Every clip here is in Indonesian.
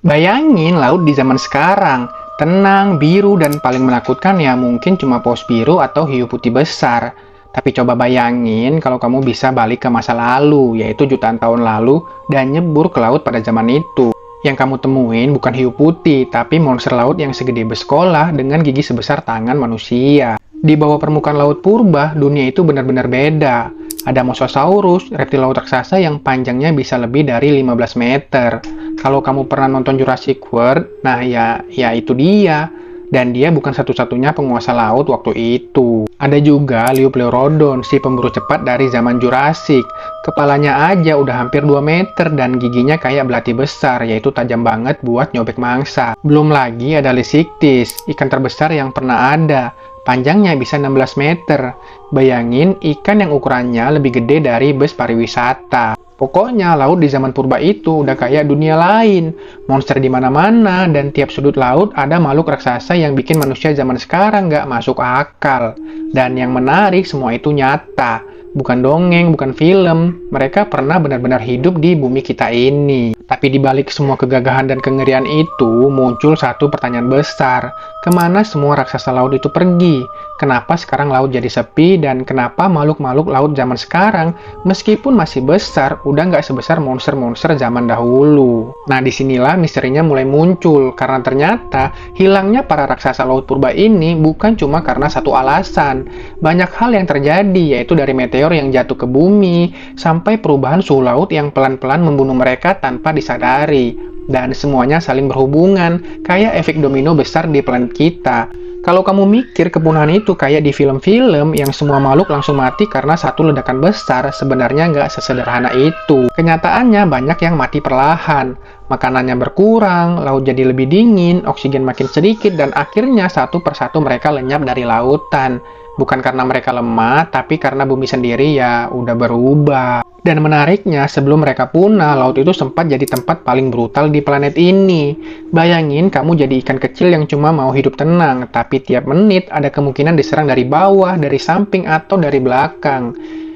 Bayangin laut di zaman sekarang, tenang, biru, dan paling menakutkan ya mungkin cuma paus biru atau hiu putih besar. Tapi coba bayangin kalau kamu bisa balik ke masa lalu, yaitu jutaan tahun lalu, dan nyebur ke laut pada zaman itu. Yang kamu temuin bukan hiu putih, tapi monster laut yang segede beskolah dengan gigi sebesar tangan manusia. Di bawah permukaan laut purba, dunia itu benar-benar beda. Ada Mosasaurus, reptil laut raksasa yang panjangnya bisa lebih dari 15 meter. Kalau kamu pernah nonton Jurassic World, nah ya itu dia. Dan dia bukan satu-satunya penguasa laut waktu itu. Ada juga Liopleurodon, si pemburu cepat dari zaman Jurassic. Kepalanya aja udah hampir 2 meter dan giginya kayak belati besar, yaitu tajam banget buat nyobek mangsa. Belum lagi ada Leucichthys, ikan terbesar yang pernah ada. Panjangnya bisa 16 meter. Bayangin ikan yang ukurannya lebih gede dari bus pariwisata. Pokoknya laut di zaman purba itu udah kayak dunia lain. Monster di mana-mana dan tiap sudut laut ada makhluk raksasa yang bikin manusia zaman sekarang nggak masuk akal. Dan yang menarik semua itu nyata. Bukan dongeng, bukan film. Mereka pernah benar-benar hidup di bumi kita ini. Tapi di balik semua kegagahan dan kengerian itu, muncul satu pertanyaan besar. Kemana semua raksasa laut itu pergi? Kenapa sekarang laut jadi sepi? Dan kenapa makhluk-makhluk laut zaman sekarang, meskipun masih besar, udah nggak sebesar monster-monster zaman dahulu? Nah, disinilah misterinya mulai muncul. Karena ternyata, hilangnya para raksasa laut purba ini bukan cuma karena satu alasan. Banyak hal yang terjadi, yaitu dari meteor yang jatuh ke bumi, sampai perubahan suhu laut yang pelan-pelan membunuh mereka tanpa disadari. Dan semuanya saling berhubungan, kayak efek domino besar di planet kita. Kalau kamu mikir kepunahan itu kayak di film-film yang semua makhluk langsung mati karena satu ledakan besar, sebenarnya nggak sesederhana itu. Kenyataannya banyak yang mati perlahan. Makanannya berkurang, laut jadi lebih dingin, oksigen makin sedikit, dan akhirnya satu persatu mereka lenyap dari lautan. Bukan karena mereka lemah, tapi karena bumi sendiri ya udah berubah. Dan menariknya, sebelum mereka punah, laut itu sempat jadi tempat paling brutal di planet ini. Bayangin kamu jadi ikan kecil yang cuma mau hidup tenang, tapi tiap menit ada kemungkinan diserang dari bawah, dari samping, atau dari belakang.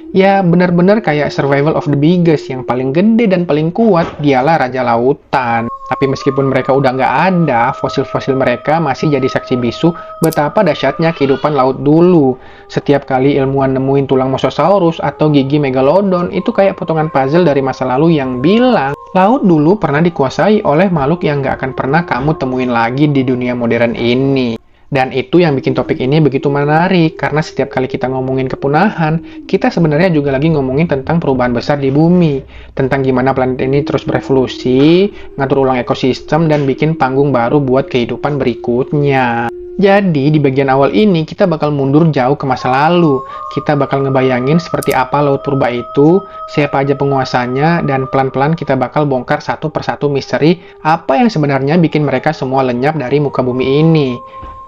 Ya, benar-benar kayak survival of the biggest, yang paling gede dan paling kuat, dialah Raja Lautan. Tapi meskipun mereka udah nggak ada, fosil-fosil mereka masih jadi saksi bisu betapa dahsyatnya kehidupan laut dulu. Setiap kali ilmuwan nemuin tulang Mosasaurus atau gigi Megalodon, itu kayak potongan puzzle dari masa lalu yang bilang, laut dulu pernah dikuasai oleh makhluk yang nggak akan pernah kamu temuin lagi di dunia modern ini. Dan itu yang bikin topik ini begitu menarik, karena setiap kali kita ngomongin kepunahan, kita sebenarnya juga lagi ngomongin tentang perubahan besar di bumi, tentang gimana planet ini terus berevolusi, ngatur ulang ekosistem, dan bikin panggung baru buat kehidupan berikutnya. Jadi, di bagian awal ini, kita bakal mundur jauh ke masa lalu. Kita bakal ngebayangin seperti apa laut purba itu, siapa aja penguasanya, dan pelan-pelan kita bakal bongkar satu persatu misteri apa yang sebenarnya bikin mereka semua lenyap dari muka bumi ini.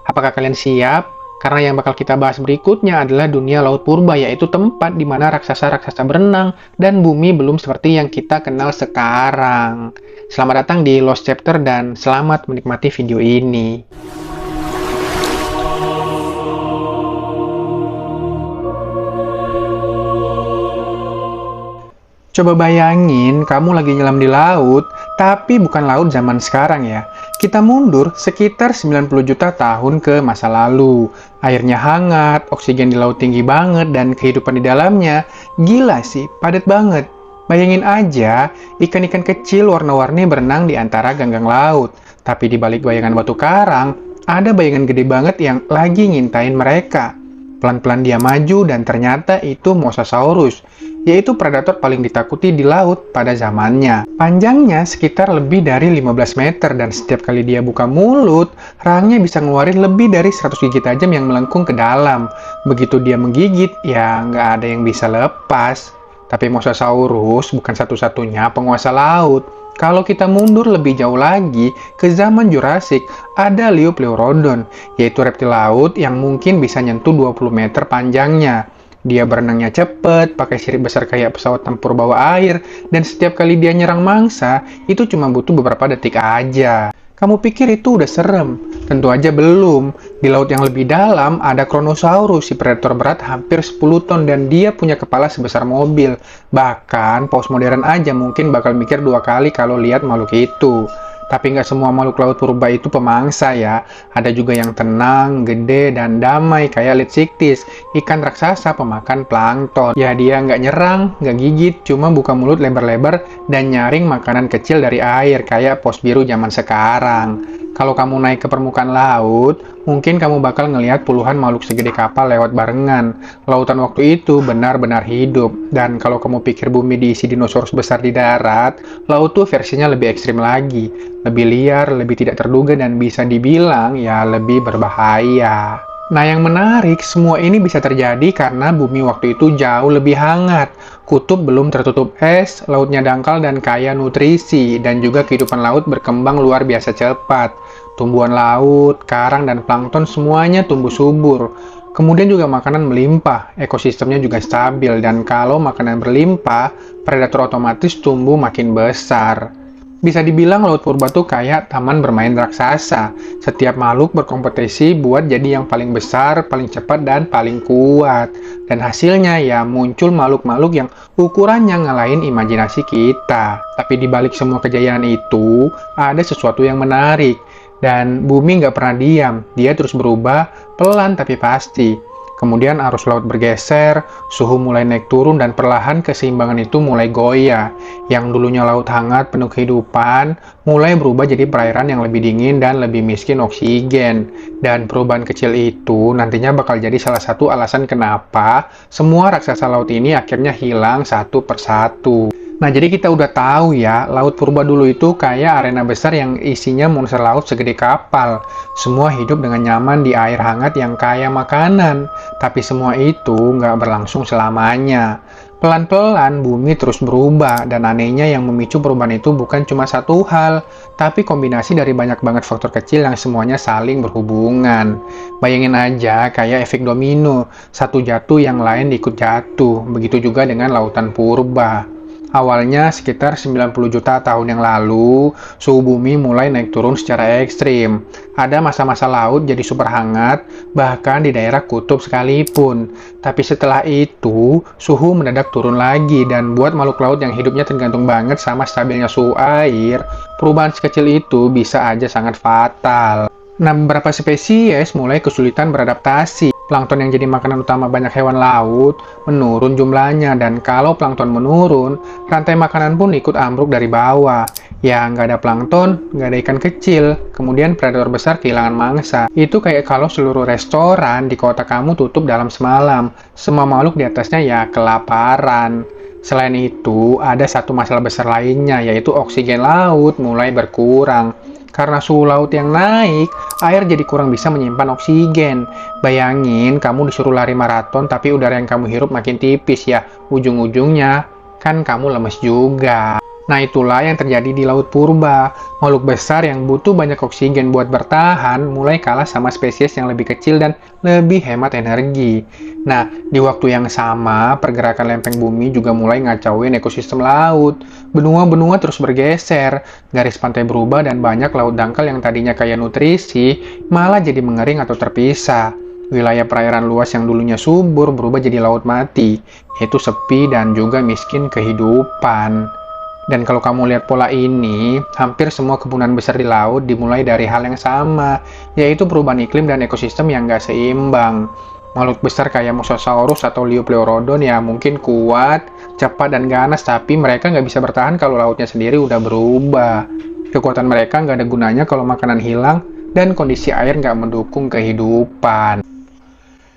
Apakah kalian siap? Karena yang bakal kita bahas berikutnya adalah dunia laut purba, yaitu tempat di mana raksasa-raksasa berenang dan bumi belum seperti yang kita kenal sekarang. Selamat datang di Lost Chapter dan selamat menikmati video ini. Coba bayangin, kamu lagi nyelam di laut, tapi bukan laut zaman sekarang ya. Kita mundur sekitar 90 juta tahun ke masa lalu. Airnya hangat, oksigen di laut tinggi banget, dan kehidupan di dalamnya, gila sih, padat banget. Bayangin aja, ikan-ikan kecil warna-warni berenang di antara ganggang laut. Tapi di balik bayangan batu karang, ada bayangan gede banget yang lagi ngintain mereka. Pelan-pelan dia maju dan ternyata itu Mosasaurus, yaitu predator paling ditakuti di laut pada zamannya. Panjangnya sekitar lebih dari 15 meter dan setiap kali dia buka mulut, rahangnya bisa ngeluarin lebih dari 100 gigi tajam yang melengkung ke dalam. Begitu dia menggigit, ya nggak ada yang bisa lepas. Tapi Mosasaurus bukan satu-satunya penguasa laut. Kalau kita mundur lebih jauh lagi, ke zaman Jurassic, ada Liopleurodon, yaitu reptil laut yang mungkin bisa nyentuh 20 meter panjangnya. Dia berenangnya cepat, pakai sirip besar kayak pesawat tempur bawah air, dan setiap kali dia nyerang mangsa, itu cuma butuh beberapa detik aja. Kamu pikir itu udah serem? Tentu aja belum. Di laut yang lebih dalam, ada Kronosaurus, si predator berat hampir 10 ton, dan dia punya kepala sebesar mobil. Bahkan, paus modern aja mungkin bakal mikir 2 kali kalau lihat makhluk itu. Tapi nggak semua makhluk laut purba itu pemangsa ya. Ada juga yang tenang, gede, dan damai kayak Litsiktis, ikan raksasa pemakan plankton. Ya dia nggak nyerang, nggak gigit, cuma buka mulut lebar-lebar dan nyaring makanan kecil dari air kayak pos biru zaman sekarang. Kalau kamu naik ke permukaan laut, mungkin kamu bakal ngelihat puluhan makhluk segede kapal lewat barengan. Lautan waktu itu benar-benar hidup. Dan kalau kamu pikir bumi diisi dinosaurus besar di darat, laut tuh versinya lebih ekstrim lagi. Lebih liar, lebih tidak terduga, dan bisa dibilang ya lebih berbahaya. Nah, yang menarik, semua ini bisa terjadi karena bumi waktu itu jauh lebih hangat. Kutub belum tertutup es, lautnya dangkal dan kaya nutrisi, dan juga kehidupan laut berkembang luar biasa cepat. Tumbuhan laut, karang, dan plankton semuanya tumbuh subur. Kemudian juga makanan melimpah, ekosistemnya juga stabil, dan kalau makanan berlimpah, predator otomatis tumbuh makin besar. Bisa dibilang laut purba tuh kayak taman bermain raksasa. Setiap makhluk berkompetisi buat jadi yang paling besar, paling cepat, dan paling kuat. Dan hasilnya ya muncul makhluk-makhluk yang ukurannya ngalahin imajinasi kita. Tapi di balik semua kejayaan itu, ada sesuatu yang menarik. Dan bumi nggak pernah diam, dia terus berubah, pelan tapi pasti. Kemudian arus laut bergeser, suhu mulai naik turun, dan perlahan keseimbangan itu mulai goyah. Yang dulunya laut hangat penuh kehidupan, mulai berubah jadi perairan yang lebih dingin dan lebih miskin oksigen. Dan perubahan kecil itu nantinya bakal jadi salah satu alasan kenapa semua raksasa laut ini akhirnya hilang satu persatu. Nah, jadi kita udah tahu ya, laut purba dulu itu kayak arena besar yang isinya monster laut segede kapal. Semua hidup dengan nyaman di air hangat yang kaya makanan. Tapi semua itu nggak berlangsung selamanya. Pelan-pelan bumi terus berubah, dan anehnya yang memicu perubahan itu bukan cuma satu hal, tapi kombinasi dari banyak banget faktor kecil yang semuanya saling berhubungan. Bayangin aja kayak efek domino, satu jatuh yang lain ikut jatuh. Begitu juga dengan lautan purba. Awalnya sekitar 90 juta tahun yang lalu, suhu bumi mulai naik turun secara ekstrim. Ada masa-masa laut jadi super hangat, bahkan di daerah kutub sekalipun. Tapi setelah itu, suhu mendadak turun lagi, dan buat makhluk laut yang hidupnya tergantung banget sama stabilnya suhu air, perubahan sekecil itu bisa aja sangat fatal. Nah, beberapa spesies mulai kesulitan beradaptasi. Plankton yang jadi makanan utama banyak hewan laut menurun jumlahnya, dan kalau plankton menurun, rantai makanan pun ikut ambruk dari bawah. Ya, nggak ada plankton, nggak ada ikan kecil, kemudian predator besar kehilangan mangsa. Itu kayak kalau seluruh restoran di kota kamu tutup dalam semalam. Semua makhluk di atasnya ya kelaparan. Selain itu, ada satu masalah besar lainnya, yaitu oksigen laut mulai berkurang. Karena suhu laut yang naik, air jadi kurang bisa menyimpan oksigen. Bayangin, kamu disuruh lari maraton, tapi udara yang kamu hirup makin tipis ya. Ujung-ujungnya, kan kamu lemes juga. Nah, itulah yang terjadi di laut purba. Makhluk besar yang butuh banyak oksigen buat bertahan, mulai kalah sama spesies yang lebih kecil dan lebih hemat energi. Nah, di waktu yang sama, pergerakan lempeng bumi juga mulai ngacauin ekosistem laut. Benua-benua terus bergeser, garis pantai berubah, dan banyak laut dangkal yang tadinya kaya nutrisi, malah jadi mengering atau terpisah. Wilayah perairan luas yang dulunya subur berubah jadi laut mati, yaitu sepi dan juga miskin kehidupan. Dan kalau kamu lihat pola ini, hampir semua kepunahan besar di laut dimulai dari hal yang sama, yaitu perubahan iklim dan ekosistem yang nggak seimbang. Makhluk besar kayak Mosasaurus atau Liopleurodon ya mungkin kuat, cepat, dan ganas, tapi mereka nggak bisa bertahan kalau lautnya sendiri udah berubah. Kekuatan mereka nggak ada gunanya kalau makanan hilang dan kondisi air nggak mendukung kehidupan.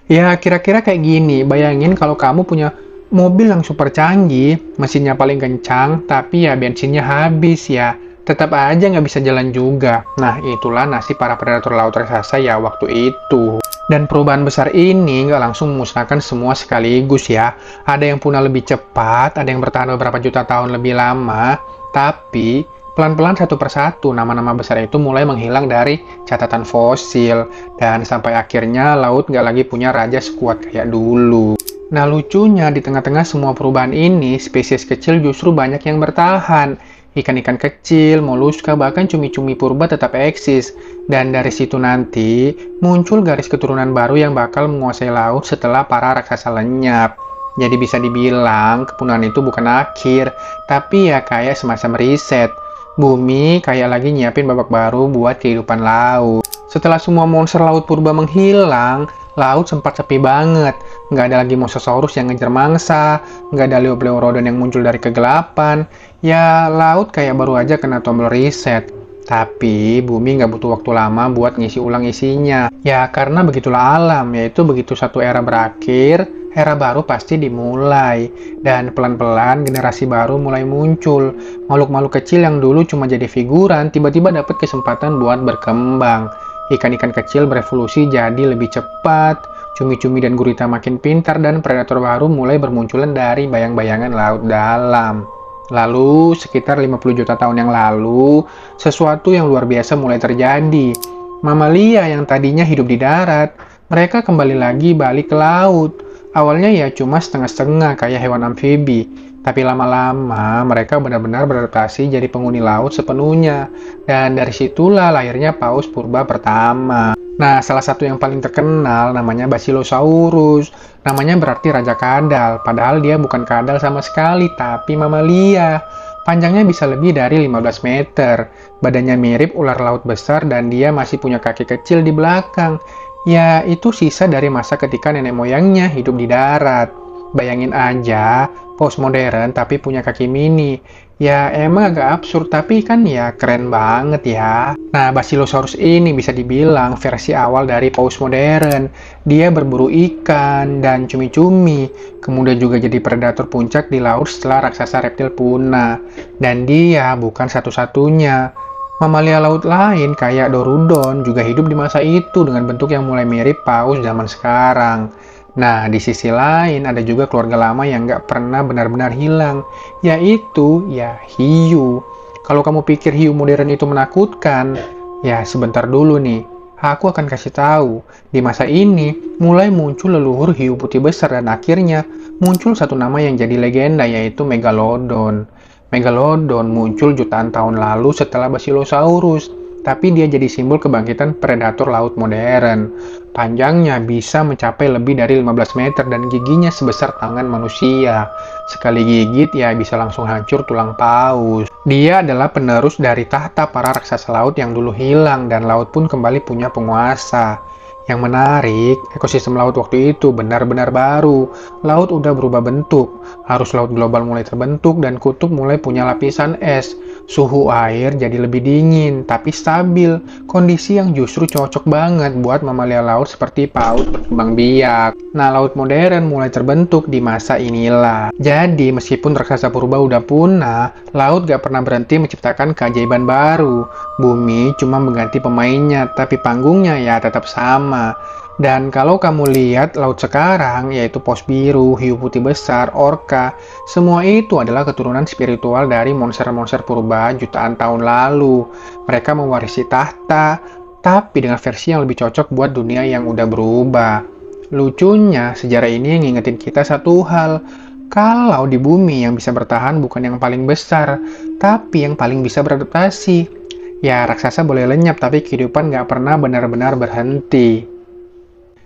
Ya, kira-kira kayak gini. Bayangin kalau kamu punya mobil yang super canggih, mesinnya paling kencang, tapi ya bensinnya habis ya. Tetap aja nggak bisa jalan juga. Nah, itulah nasib para predator laut raksasa ya waktu itu. Dan perubahan besar ini nggak langsung memusnahkan semua sekaligus ya. Ada yang punah lebih cepat, ada yang bertahan beberapa juta tahun lebih lama, tapi pelan-pelan satu persatu nama-nama besar itu mulai menghilang dari catatan fosil. Dan sampai akhirnya laut nggak lagi punya raja sekuat kayak dulu. Nah, lucunya di tengah-tengah semua perubahan ini, spesies kecil justru banyak yang bertahan. Ikan-ikan kecil, moluska, bahkan cumi-cumi purba tetap eksis. Dan dari situ nanti, muncul garis keturunan baru yang bakal menguasai laut setelah para raksasa lenyap. Jadi bisa dibilang, kepunahan itu bukan akhir, tapi ya kayak semacam riset. Bumi kayak lagi nyiapin babak baru buat kehidupan laut. Setelah semua monster laut purba menghilang, laut sempat sepi banget. Nggak ada lagi mosasaurus yang ngejar mangsa, nggak ada Liopleurodon yang muncul dari kegelapan. Ya, laut kayak baru aja kena tombol reset. Tapi bumi nggak butuh waktu lama buat ngisi ulang isinya. Ya, karena begitulah alam, yaitu begitu satu era berakhir, era baru pasti dimulai. Dan pelan-pelan generasi baru mulai muncul. Makhluk-makhluk kecil yang dulu cuma jadi figuran, tiba-tiba dapat kesempatan buat berkembang. Ikan-ikan kecil berevolusi jadi lebih cepat, cumi-cumi dan gurita makin pintar, dan predator baru mulai bermunculan dari bayang-bayangan laut dalam. Lalu, sekitar 50 juta tahun yang lalu, sesuatu yang luar biasa mulai terjadi. Mamalia yang tadinya hidup di darat, mereka kembali lagi balik ke laut. Awalnya ya cuma setengah-setengah kayak hewan amfibi, tapi lama-lama mereka benar-benar beradaptasi jadi penghuni laut sepenuhnya. Dan dari situlah lahirnya paus purba pertama. Nah, salah satu yang paling terkenal namanya Basilosaurus. Namanya berarti Raja Kadal, padahal dia bukan kadal sama sekali, tapi mamalia. Panjangnya bisa lebih dari 15 meter. Badannya mirip ular laut besar dan dia masih punya kaki kecil di belakang. Ya, itu sisa dari masa ketika nenek moyangnya hidup di darat. Bayangin aja, paus modern tapi punya kaki mini. Ya, emang agak absurd, tapi kan ya keren banget ya. Nah, Basilosaurus ini bisa dibilang versi awal dari paus modern. Dia berburu ikan dan cumi-cumi, kemudian juga jadi predator puncak di laut setelah raksasa reptil punah. Dan dia bukan satu-satunya. Mamalia laut lain kayak Dorudon juga hidup di masa itu dengan bentuk yang mulai mirip paus zaman sekarang. Nah, di sisi lain ada juga keluarga lama yang nggak pernah benar-benar hilang, yaitu ya hiu. Kalau kamu pikir hiu modern itu menakutkan, ya sebentar dulu nih. Aku akan kasih tahu, di masa ini mulai muncul leluhur hiu putih besar dan akhirnya muncul satu nama yang jadi legenda yaitu Megalodon. Megalodon muncul jutaan tahun lalu setelah Basilosaurus, tapi dia jadi simbol kebangkitan predator laut modern. Panjangnya bisa mencapai lebih dari 15 meter dan giginya sebesar tangan manusia. Sekali gigit ya bisa langsung hancur tulang paus. Dia adalah penerus dari tahta para raksasa laut yang dulu hilang dan laut pun kembali punya penguasa. Yang menarik, ekosistem laut waktu itu benar-benar baru. Laut udah berubah bentuk, arus laut global mulai terbentuk dan kutub mulai punya lapisan es. Suhu air jadi lebih dingin, tapi stabil. Kondisi yang justru cocok banget buat mamalia laut seperti paus berkembang biak. Nah, laut modern mulai terbentuk di masa inilah. Jadi, meskipun raksasa purba udah punah, laut gak pernah berhenti menciptakan keajaiban baru. Bumi cuma mengganti pemainnya, tapi panggungnya ya tetap sama. Dan kalau kamu lihat laut sekarang, yaitu paus biru, hiu putih besar, orca, semua itu adalah keturunan spiritual dari monster-monster purba jutaan tahun lalu. Mereka mewarisi tahta, tapi dengan versi yang lebih cocok buat dunia yang udah berubah. Lucunya, sejarah ini ngingetin kita satu hal. Kalau di bumi yang bisa bertahan bukan yang paling besar, tapi yang paling bisa beradaptasi. Ya, raksasa boleh lenyap, tapi kehidupan nggak pernah benar-benar berhenti.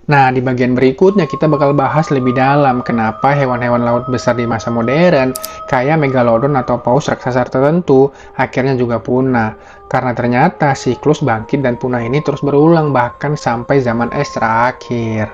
Nah, di bagian berikutnya kita bakal bahas lebih dalam kenapa hewan-hewan laut besar di masa modern, kayak Megalodon atau paus raksasa tertentu, akhirnya juga punah. Karena ternyata siklus bangkit dan punah ini terus berulang bahkan sampai zaman es terakhir.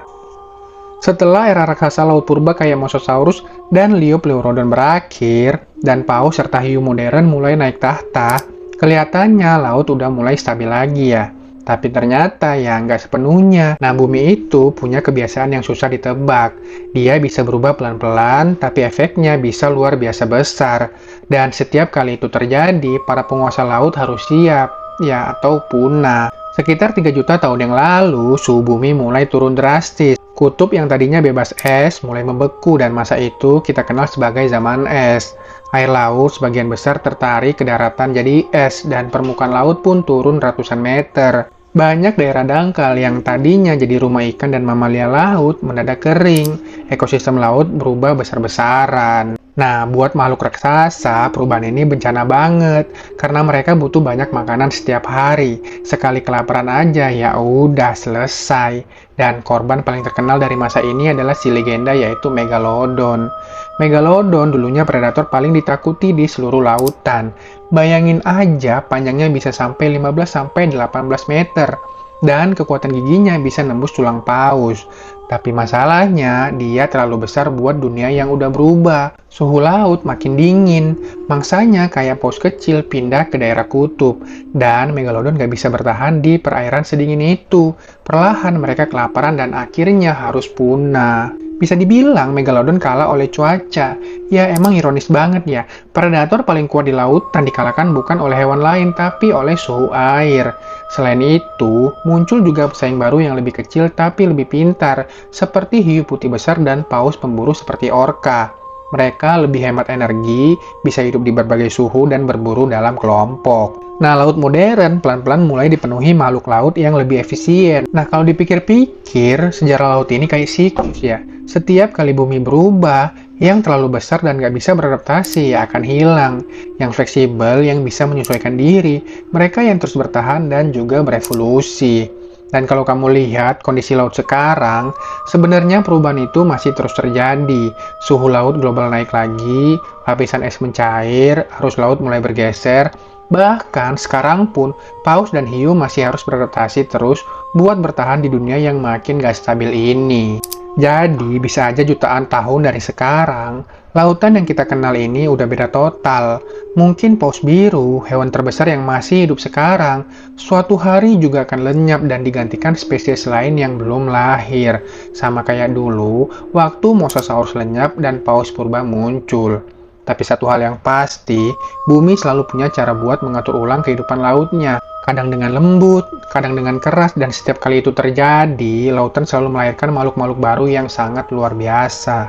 Setelah era raksasa laut purba kayak Mosasaurus dan Liopleurodon berakhir, dan paus serta hiu modern mulai naik tahta, kelihatannya laut udah mulai stabil lagi ya. Tapi ternyata ya nggak sepenuhnya. Nah, bumi itu punya kebiasaan yang susah ditebak. Dia bisa berubah pelan-pelan, tapi efeknya bisa luar biasa besar. Dan setiap kali itu terjadi, para penguasa laut harus siap, ya atau punah. Sekitar 3 juta tahun yang lalu, suhu bumi mulai turun drastis. Kutub yang tadinya bebas es mulai membeku dan masa itu kita kenal sebagai zaman es. Air laut sebagian besar tertarik ke daratan jadi es dan permukaan laut pun turun ratusan meter. Banyak daerah dangkal yang tadinya jadi rumah ikan dan mamalia laut mendadak kering. Ekosistem laut berubah besar-besaran. Nah, buat makhluk raksasa, perubahan ini bencana banget karena mereka butuh banyak makanan setiap hari. Sekali kelaparan aja ya udah selesai. Dan korban paling terkenal dari masa ini adalah si legenda yaitu Megalodon. Megalodon dulunya predator paling ditakuti di seluruh lautan. Bayangin aja panjangnya bisa sampai 15-18 meter. Dan kekuatan giginya bisa nembus tulang paus. Tapi masalahnya, dia terlalu besar buat dunia yang udah berubah. Suhu laut makin dingin, mangsanya kayak paus kecil pindah ke daerah kutub. Dan Megalodon gak bisa bertahan di perairan sedingin itu. Perlahan mereka kelaparan dan akhirnya harus punah. Bisa dibilang Megalodon kalah oleh cuaca. Ya emang ironis banget ya, predator paling kuat di lautan dikalahkan bukan oleh hewan lain, tapi oleh suhu air. Selain itu, muncul juga pesaing baru yang lebih kecil tapi lebih pintar, seperti hiu putih besar dan paus pemburu seperti orca. Mereka lebih hemat energi, bisa hidup di berbagai suhu dan berburu dalam kelompok. Nah, laut modern pelan-pelan mulai dipenuhi makhluk laut yang lebih efisien. Nah, kalau dipikir-pikir, sejarah laut ini kayak siklus ya. Setiap kali bumi berubah, yang terlalu besar dan nggak bisa beradaptasi ya akan hilang. Yang fleksibel, yang bisa menyesuaikan diri, mereka yang terus bertahan dan juga berevolusi. Dan kalau kamu lihat kondisi laut sekarang, sebenarnya perubahan itu masih terus terjadi. Suhu laut global naik lagi, lapisan es mencair, arus laut mulai bergeser. Bahkan sekarang pun, paus dan hiu masih harus beradaptasi terus buat bertahan di dunia yang makin gak stabil ini. Jadi, bisa aja jutaan tahun dari sekarang, lautan yang kita kenal ini udah beda total. Mungkin paus biru, hewan terbesar yang masih hidup sekarang, suatu hari juga akan lenyap dan digantikan spesies lain yang belum lahir. Sama kayak dulu, waktu Mosasaurus lenyap dan paus purba muncul. Tapi satu hal yang pasti, bumi selalu punya cara buat mengatur ulang kehidupan lautnya. Kadang dengan lembut, kadang dengan keras, dan setiap kali itu terjadi, lautan selalu melahirkan makhluk-makhluk baru yang sangat luar biasa.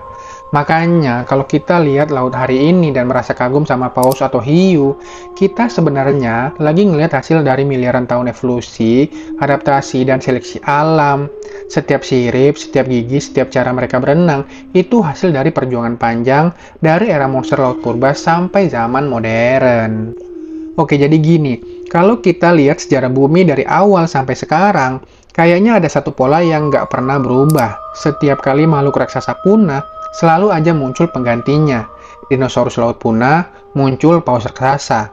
Makanya, kalau kita lihat laut hari ini dan merasa kagum sama paus atau hiu, kita sebenarnya lagi ngelihat hasil dari miliaran tahun evolusi, adaptasi, dan seleksi alam. Setiap sirip, setiap gigi, setiap cara mereka berenang, itu hasil dari perjuangan panjang dari era monster laut purba sampai zaman modern. Oke, jadi gini, kalau kita lihat sejarah bumi dari awal sampai sekarang, kayaknya ada satu pola yang nggak pernah berubah. Setiap kali makhluk raksasa punah, selalu aja muncul penggantinya. Dinosaurus laut punah, muncul paus raksasa.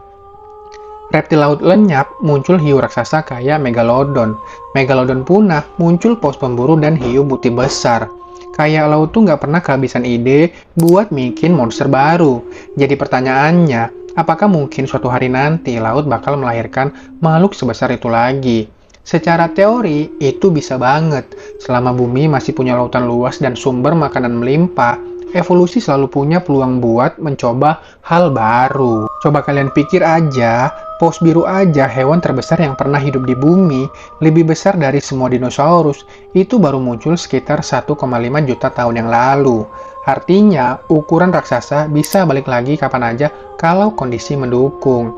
Reptil laut lenyap, muncul hiu raksasa kayak Megalodon. Megalodon punah, muncul paus pemburu dan hiu putih besar. Kayak laut tuh nggak pernah kehabisan ide buat bikin monster baru. Jadi pertanyaannya, apakah mungkin suatu hari nanti laut bakal melahirkan makhluk sebesar itu lagi? Secara teori, itu bisa banget. Selama bumi masih punya lautan luas dan sumber makanan melimpah, evolusi selalu punya peluang buat mencoba hal baru. Coba kalian pikir aja, paus biru aja hewan terbesar yang pernah hidup di bumi, lebih besar dari semua dinosaurus, itu baru muncul sekitar 1,5 juta tahun yang lalu. Artinya, ukuran raksasa bisa balik lagi kapan aja kalau kondisi mendukung.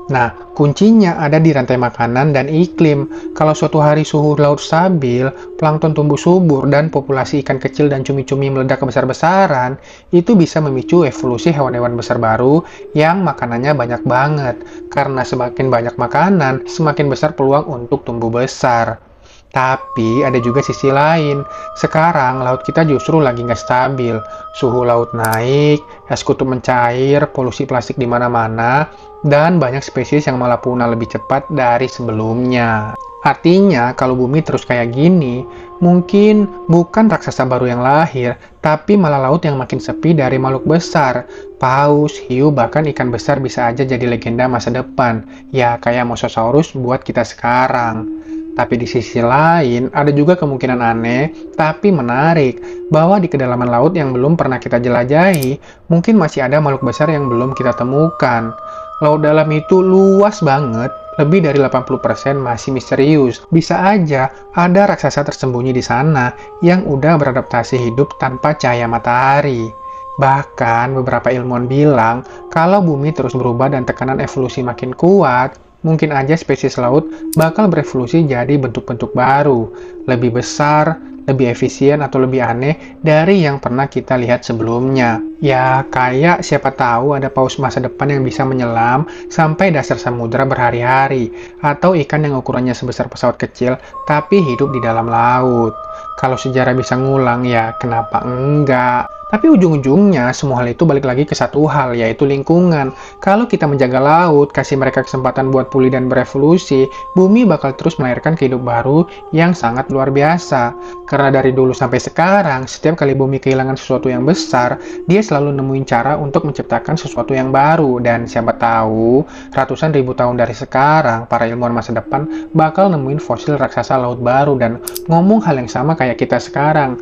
Nah, kuncinya ada di rantai makanan dan iklim. Kalau suatu hari suhu laut stabil, plankton tumbuh subur, dan populasi ikan kecil dan cumi-cumi meledak besar-besaran, itu bisa memicu evolusi hewan-hewan besar baru yang makanannya banyak banget. Karena semakin banyak makanan, semakin besar peluang untuk tumbuh besar. Tapi ada juga sisi lain. Sekarang laut kita justru lagi nggak stabil. Suhu laut naik, es kutub mencair, polusi plastik di mana-mana, dan banyak spesies yang malah punah lebih cepat dari sebelumnya. Artinya, kalau bumi terus kayak gini, mungkin bukan raksasa baru yang lahir, tapi malah laut yang makin sepi dari makhluk besar. Paus, hiu, bahkan ikan besar bisa aja jadi legenda masa depan. Ya, kayak Mosasaurus buat kita sekarang. Tapi di sisi lain, ada juga kemungkinan aneh, tapi menarik, bahwa di kedalaman laut yang belum pernah kita jelajahi, mungkin masih ada makhluk besar yang belum kita temukan. Laut dalam itu luas banget, lebih dari 80% masih misterius. Bisa aja ada raksasa tersembunyi di sana yang udah beradaptasi hidup tanpa cahaya matahari. Bahkan beberapa ilmuwan bilang, kalau bumi terus berubah dan tekanan evolusi makin kuat, mungkin aja spesies laut bakal berevolusi jadi bentuk-bentuk baru, lebih besar, lebih efisien atau lebih aneh dari yang pernah kita lihat sebelumnya. Ya, kayak siapa tahu ada paus masa depan yang bisa menyelam sampai dasar samudera berhari-hari, atau ikan yang ukurannya sebesar pesawat kecil tapi hidup di dalam laut. Kalau sejarah bisa ngulang, ya kenapa enggak? Tapi ujung-ujungnya semua hal itu balik lagi ke satu hal, yaitu lingkungan. Kalau kita menjaga laut, kasih mereka kesempatan buat pulih dan berevolusi, bumi bakal terus melahirkan kehidupan baru yang sangat luar biasa. Karena dari dulu sampai sekarang, setiap kali bumi kehilangan sesuatu yang besar, dia selalu nemuin cara untuk menciptakan sesuatu yang baru. Dan siapa tahu, ratusan ribu tahun dari sekarang, para ilmuwan masa depan bakal nemuin fosil raksasa laut baru dan ngomong hal yang sama kayak kita sekarang.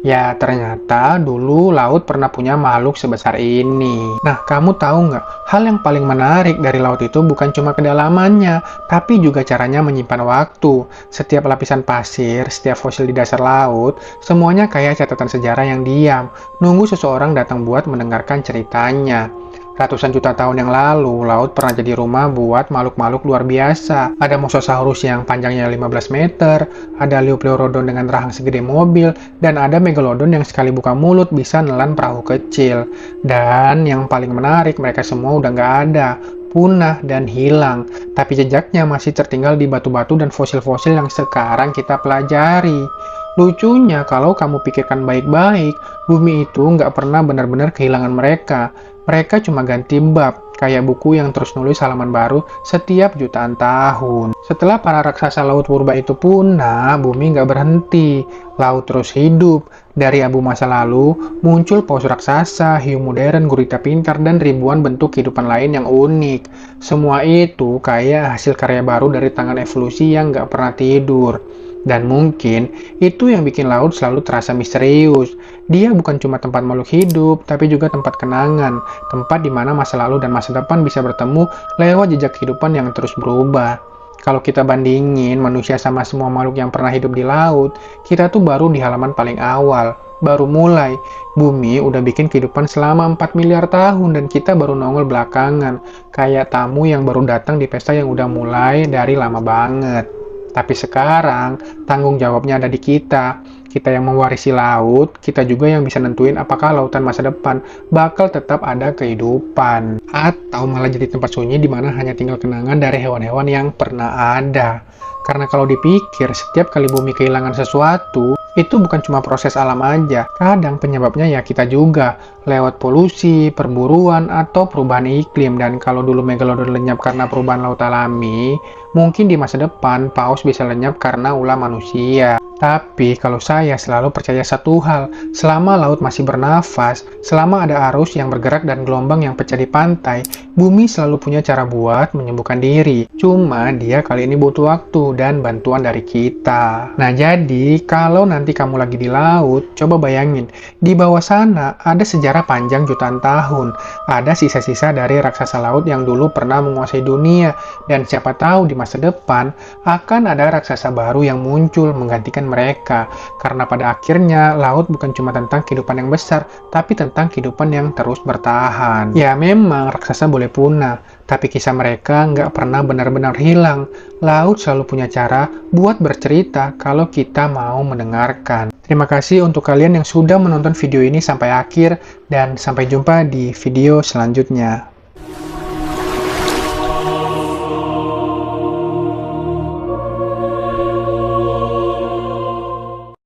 Ya, ternyata dulu laut pernah punya makhluk sebesar ini. Nah, kamu tahu nggak? Hal yang paling menarik dari laut itu bukan cuma kedalamannya, tapi juga caranya menyimpan waktu. Setiap lapisan pasir, setiap fosil di dasar laut, semuanya kayak catatan sejarah yang diam, nunggu seseorang datang buat mendengarkan ceritanya. Ratusan juta tahun yang lalu, laut pernah jadi rumah buat makhluk-makhluk luar biasa. Ada Mosasaurus yang panjangnya 15 meter, ada Liopleurodon dengan rahang segede mobil, dan ada Megalodon yang sekali buka mulut bisa nelan perahu kecil. Dan yang paling menarik, mereka semua udah nggak ada, punah dan hilang. Tapi jejaknya masih tertinggal di batu-batu dan fosil-fosil yang sekarang kita pelajari. Lucunya, kalau kamu pikirkan baik-baik, bumi itu nggak pernah benar-benar kehilangan mereka. Mereka cuma ganti bab, kayak buku yang terus nulis halaman baru setiap jutaan tahun. Setelah para raksasa laut purba itu punah, bumi nggak berhenti. Laut terus hidup. Dari abu masa lalu, muncul paus raksasa, hiu modern, gurita pintar, dan ribuan bentuk kehidupan lain yang unik. Semua itu kayak hasil karya baru dari tangan evolusi yang nggak pernah tidur. Dan mungkin itu yang bikin laut selalu terasa misterius. Dia bukan cuma tempat makhluk hidup, tapi juga tempat kenangan. Tempat di mana masa lalu dan masa depan bisa bertemu lewat jejak kehidupan yang terus berubah. Kalau kita bandingin manusia sama semua makhluk yang pernah hidup di laut, kita tuh baru di halaman paling awal. Baru mulai. Bumi udah bikin kehidupan selama 4 miliar tahun dan kita baru nongol belakangan. Kayak tamu yang baru datang di pesta yang udah mulai dari lama banget. Tapi sekarang, tanggung jawabnya ada di kita. Kita yang mewarisi laut, kita juga yang bisa nentuin apakah lautan masa depan bakal tetap ada kehidupan. Atau malah jadi tempat sunyi di mana hanya tinggal kenangan dari hewan-hewan yang pernah ada. Karena kalau dipikir, setiap kali bumi kehilangan sesuatu, itu bukan cuma proses alam aja. Kadang penyebabnya ya kita juga, lewat polusi, perburuan, atau perubahan iklim. Dan kalau dulu Megalodon lenyap karena perubahan laut alami, mungkin di masa depan paus bisa lenyap karena ulah manusia. Tapi kalau saya selalu percaya satu hal, selama laut masih bernafas, selama ada arus yang bergerak dan gelombang yang pecah di pantai, bumi selalu punya cara buat menyembuhkan diri. Cuma dia kali ini butuh waktu dan bantuan dari kita. Nah jadi, kalau nanti kamu lagi di laut, coba bayangin, di bawah sana ada sejarah panjang jutaan tahun. Ada sisa-sisa dari raksasa laut yang dulu pernah menguasai dunia. Dan siapa tahu di masa depan, akan ada raksasa baru yang muncul menggantikan mereka. Karena pada akhirnya, laut bukan cuma tentang kehidupan yang besar, tapi tentang kehidupan yang terus bertahan. Ya memang, raksasa boleh punah, tapi kisah mereka nggak pernah benar-benar hilang. Laut selalu punya cara buat bercerita kalau kita mau mendengarkan. Terima kasih untuk kalian yang sudah menonton video ini sampai akhir, dan sampai jumpa di video selanjutnya.